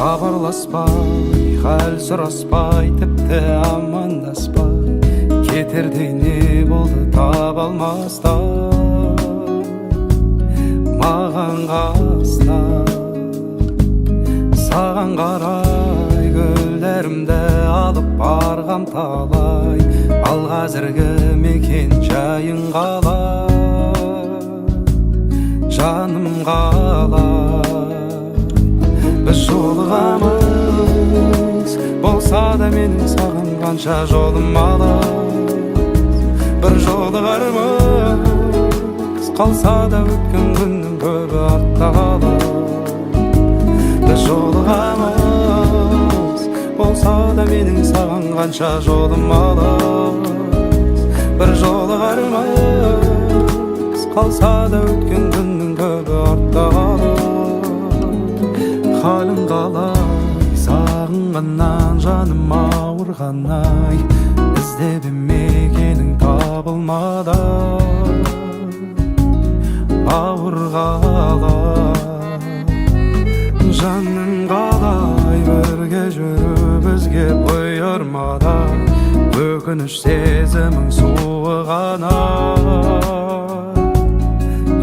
хабарласпай, хәл сұраспай, тіпті амандаспай, кетердей не болды таба алмастан маған қаста. Саған қарай гүлдерімді алып барғам талай, ал қазіргі мекен жайың қалай, жаным қалай. Біз жолығамыз, болса да менің саған қанша жолым алыс. Бір жолығармыз, қалса да өткен күннің көбі артта қалар. Біз жолығамыз, болса да менің саған қанша жолым алыс. Бір жолығармыз, қалса да өткен күннің көбі артта қалар. Халің қалай, сағынғаннан жаным ауырғандай, іздеп мекенің табылмады. Ауыр қалай, жаным қалай, бірге жүру бізге бұйырмады. Өкініш сезімің суығана,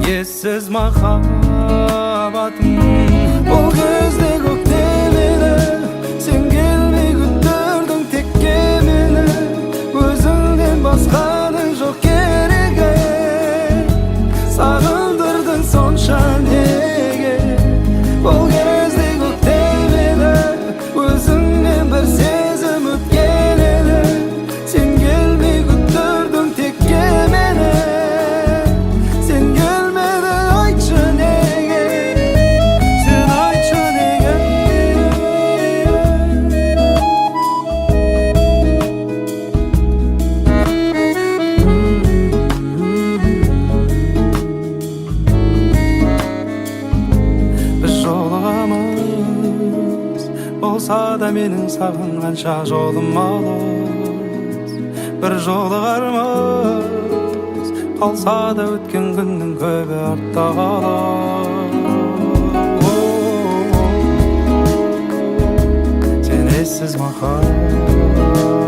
ессіз махаббатым. Бұл кезде көктем еді, сен келмей күттірдің текке мені. Өзіңнен басқаның жоқ керегі, сағындырдың сонша неге. Бұл кезде көктем еді, өзіңнен бір сезім өткен еді. Сен келмей күттірдің текке мені. Сен келмедің, айтшы неге, сен айтшы неге. Біз жолығамыз, болса да менің саған қанша жолым алыс. Бір жолығармыз, қалса да өткен күннің көбі артта қалар. Сен ессіз махаббат.